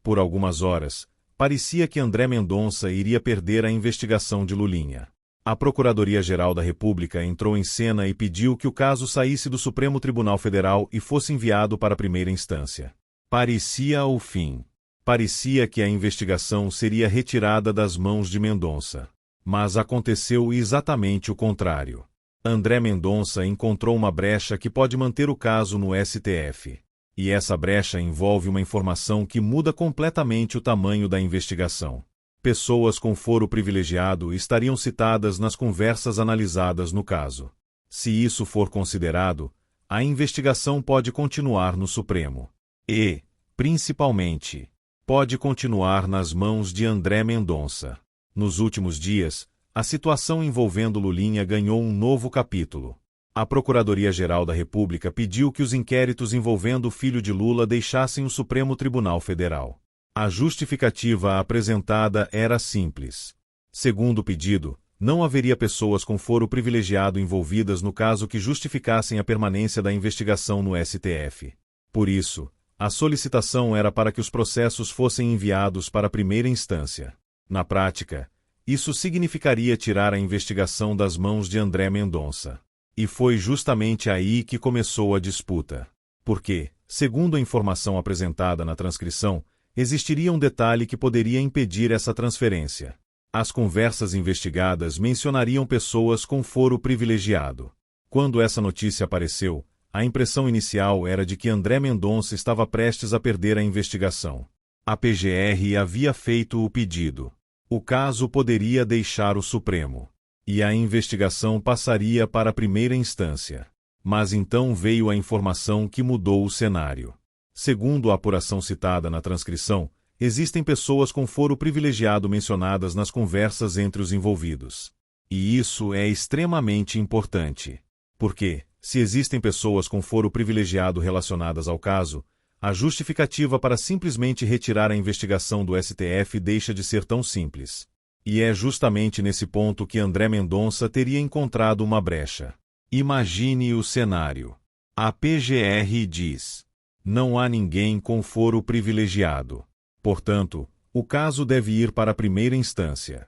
Por algumas horas, parecia que André Mendonça iria perder a investigação de Lulinha. A Procuradoria-Geral da República entrou em cena e pediu que o caso saísse do Supremo Tribunal Federal e fosse enviado para a primeira instância. Parecia o fim. Parecia que a investigação seria retirada das mãos de Mendonça. Mas aconteceu exatamente o contrário. André Mendonça encontrou uma brecha que pode manter o caso no STF. E essa brecha envolve uma informação que muda completamente o tamanho da investigação. Pessoas com foro privilegiado estariam citadas nas conversas analisadas no caso. Se isso for considerado, a investigação pode continuar no Supremo. E, principalmente, pode continuar nas mãos de André Mendonça. Nos últimos dias, a situação envolvendo Lulinha ganhou um novo capítulo. A Procuradoria-Geral da República pediu que os inquéritos envolvendo o filho de Lula deixassem o Supremo Tribunal Federal. A justificativa apresentada era simples. Segundo o pedido, não haveria pessoas com foro privilegiado envolvidas no caso que justificassem a permanência da investigação no STF. Por isso, a solicitação era para que os processos fossem enviados para a primeira instância. Na prática, isso significaria tirar a investigação das mãos de André Mendonça. E foi justamente aí que começou a disputa. Porque, segundo a informação apresentada na transcrição, existiria um detalhe que poderia impedir essa transferência. As conversas investigadas mencionariam pessoas com foro privilegiado. Quando essa notícia apareceu, a impressão inicial era de que André Mendonça estava prestes a perder a investigação. A PGR havia feito o pedido. O caso poderia deixar o Supremo. E a investigação passaria para a primeira instância. Mas então veio a informação que mudou o cenário. Segundo a apuração citada na transcrição, existem pessoas com foro privilegiado mencionadas nas conversas entre os envolvidos. E isso é extremamente importante. Porque, se existem pessoas com foro privilegiado relacionadas ao caso, a justificativa para simplesmente retirar a investigação do STF deixa de ser tão simples. E é justamente nesse ponto que André Mendonça teria encontrado uma brecha. Imagine o cenário. A PGR diz: não há ninguém com foro privilegiado. Portanto, o caso deve ir para a primeira instância.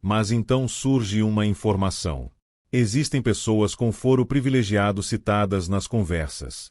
Mas então surge uma informação. Existem pessoas com foro privilegiado citadas nas conversas.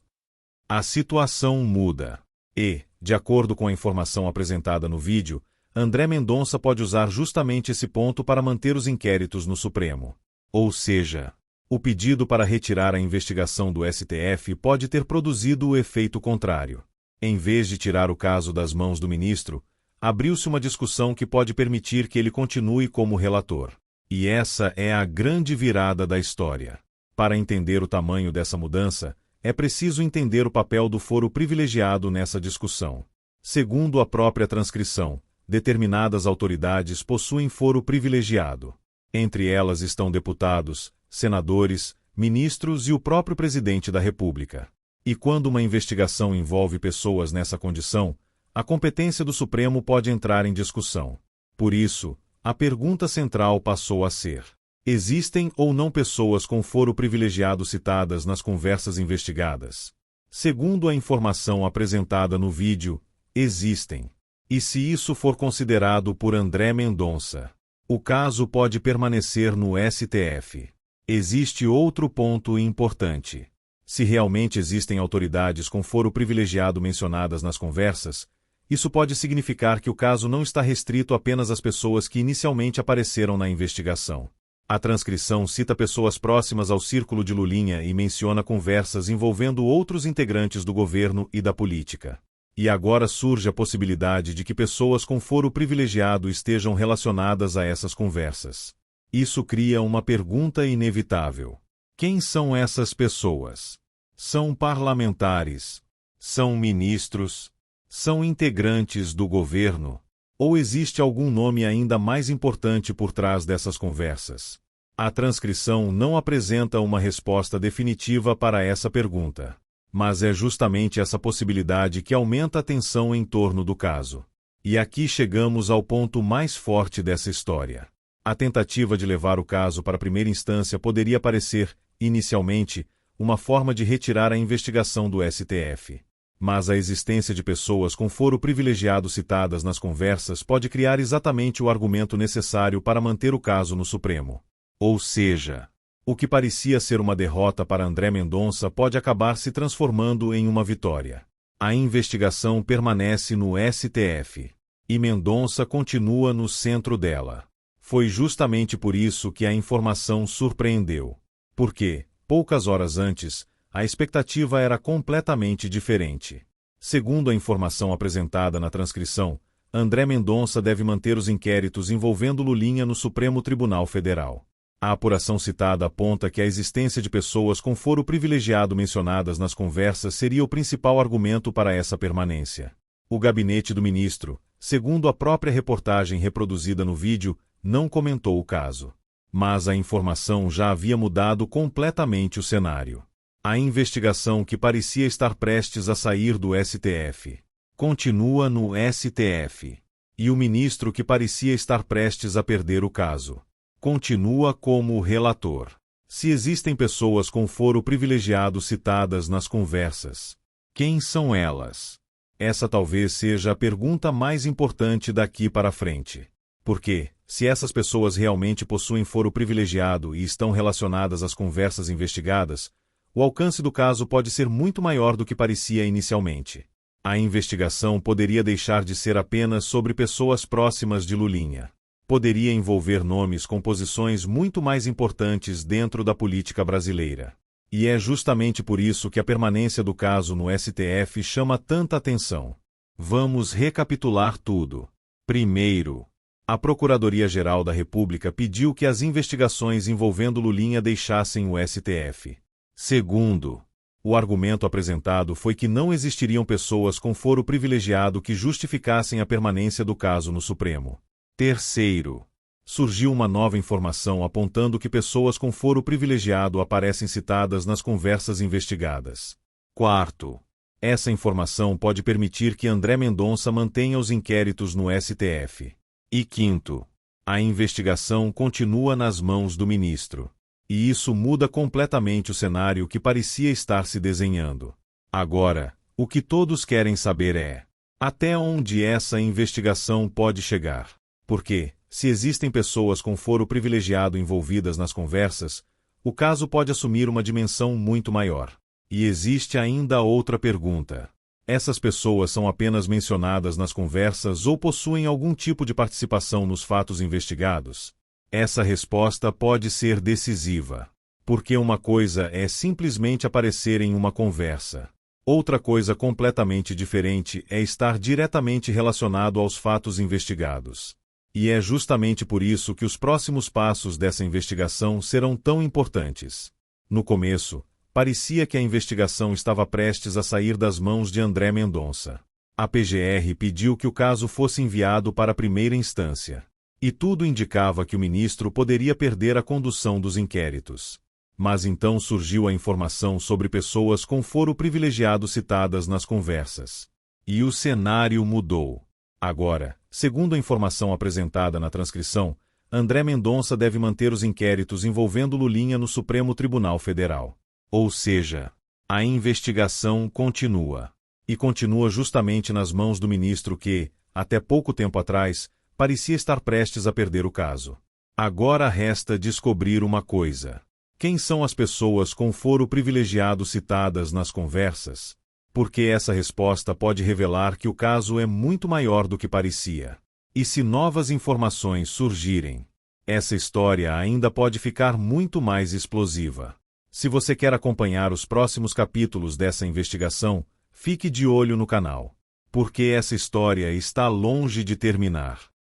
A situação muda. E, de acordo com a informação apresentada no vídeo, André Mendonça pode usar justamente esse ponto para manter os inquéritos no Supremo. Ou seja, o pedido para retirar a investigação do STF pode ter produzido o efeito contrário. Em vez de tirar o caso das mãos do ministro, abriu-se uma discussão que pode permitir que ele continue como relator. E essa é a grande virada da história. Para entender o tamanho dessa mudança, é preciso entender o papel do foro privilegiado nessa discussão. Segundo a própria transcrição, determinadas autoridades possuem foro privilegiado. Entre elas estão deputados, senadores, ministros e o próprio presidente da República. E quando uma investigação envolve pessoas nessa condição, a competência do Supremo pode entrar em discussão. Por isso, a pergunta central passou a ser: existem ou não pessoas com foro privilegiado citadas nas conversas investigadas? Segundo a informação apresentada no vídeo, existem. E se isso for considerado por André Mendonça, o caso pode permanecer no STF. Existe outro ponto importante. Se realmente existem autoridades com foro privilegiado mencionadas nas conversas, isso pode significar que o caso não está restrito apenas às pessoas que inicialmente apareceram na investigação. A transcrição cita pessoas próximas ao círculo de Lulinha e menciona conversas envolvendo outros integrantes do governo e da política. E agora surge a possibilidade de que pessoas com foro privilegiado estejam relacionadas a essas conversas. Isso cria uma pergunta inevitável. Quem são essas pessoas? São parlamentares? São ministros? São integrantes do governo? Ou existe algum nome ainda mais importante por trás dessas conversas? A transcrição não apresenta uma resposta definitiva para essa pergunta. Mas é justamente essa possibilidade que aumenta a tensão em torno do caso. E aqui chegamos ao ponto mais forte dessa história. A tentativa de levar o caso para a primeira instância poderia parecer, inicialmente, uma forma de retirar a investigação do STF. Mas a existência de pessoas com foro privilegiado citadas nas conversas pode criar exatamente o argumento necessário para manter o caso no Supremo. Ou seja, o que parecia ser uma derrota para André Mendonça pode acabar se transformando em uma vitória. A investigação permanece no STF. E Mendonça continua no centro dela. Foi justamente por isso que a informação surpreendeu. Porque, poucas horas antes, a expectativa era completamente diferente. Segundo a informação apresentada na transcrição, André Mendonça deve manter os inquéritos envolvendo Lulinha no Supremo Tribunal Federal. A apuração citada aponta que a existência de pessoas com foro privilegiado mencionadas nas conversas seria o principal argumento para essa permanência. O gabinete do ministro, segundo a própria reportagem reproduzida no vídeo, não comentou o caso. Mas a informação já havia mudado completamente o cenário. A investigação que parecia estar prestes a sair do STF continua no STF. E o ministro que parecia estar prestes a perder o caso continua como relator. Se existem pessoas com foro privilegiado citadas nas conversas, quem são elas? Essa talvez seja a pergunta mais importante daqui para frente. Porque, se essas pessoas realmente possuem foro privilegiado e estão relacionadas às conversas investigadas, o alcance do caso pode ser muito maior do que parecia inicialmente. A investigação poderia deixar de ser apenas sobre pessoas próximas de Lulinha. Poderia envolver nomes com posições muito mais importantes dentro da política brasileira. E é justamente por isso que a permanência do caso no STF chama tanta atenção. Vamos recapitular tudo. Primeiro, a Procuradoria-Geral da República pediu que as investigações envolvendo Lulinha deixassem o STF. Segundo, o argumento apresentado foi que não existiriam pessoas com foro privilegiado que justificassem a permanência do caso no Supremo. Terceiro, surgiu uma nova informação apontando que pessoas com foro privilegiado aparecem citadas nas conversas investigadas. Quarto, essa informação pode permitir que André Mendonça mantenha os inquéritos no STF. E quinto, a investigação continua nas mãos do ministro. E isso muda completamente o cenário que parecia estar se desenhando. Agora, o que todos querem saber é: até onde essa investigação pode chegar? Porque, se existem pessoas com foro privilegiado envolvidas nas conversas, o caso pode assumir uma dimensão muito maior. E existe ainda outra pergunta. Essas pessoas são apenas mencionadas nas conversas ou possuem algum tipo de participação nos fatos investigados? Essa resposta pode ser decisiva. Porque uma coisa é simplesmente aparecer em uma conversa. Outra coisa completamente diferente é estar diretamente relacionado aos fatos investigados. E é justamente por isso que os próximos passos dessa investigação serão tão importantes. No começo, parecia que a investigação estava prestes a sair das mãos de André Mendonça. A PGR pediu que o caso fosse enviado para a primeira instância. E tudo indicava que o ministro poderia perder a condução dos inquéritos. Mas então surgiu a informação sobre pessoas com foro privilegiado citadas nas conversas. E o cenário mudou. Agora, segundo a informação apresentada na transcrição, André Mendonça deve manter os inquéritos envolvendo Lulinha no Supremo Tribunal Federal. Ou seja, a investigação continua. E continua justamente nas mãos do ministro que, até pouco tempo atrás, parecia estar prestes a perder o caso. Agora resta descobrir uma coisa. Quem são as pessoas com foro privilegiado citadas nas conversas? Porque essa resposta pode revelar que o caso é muito maior do que parecia. E se novas informações surgirem, essa história ainda pode ficar muito mais explosiva. Se você quer acompanhar os próximos capítulos dessa investigação, fique de olho no canal. Porque essa história está longe de terminar.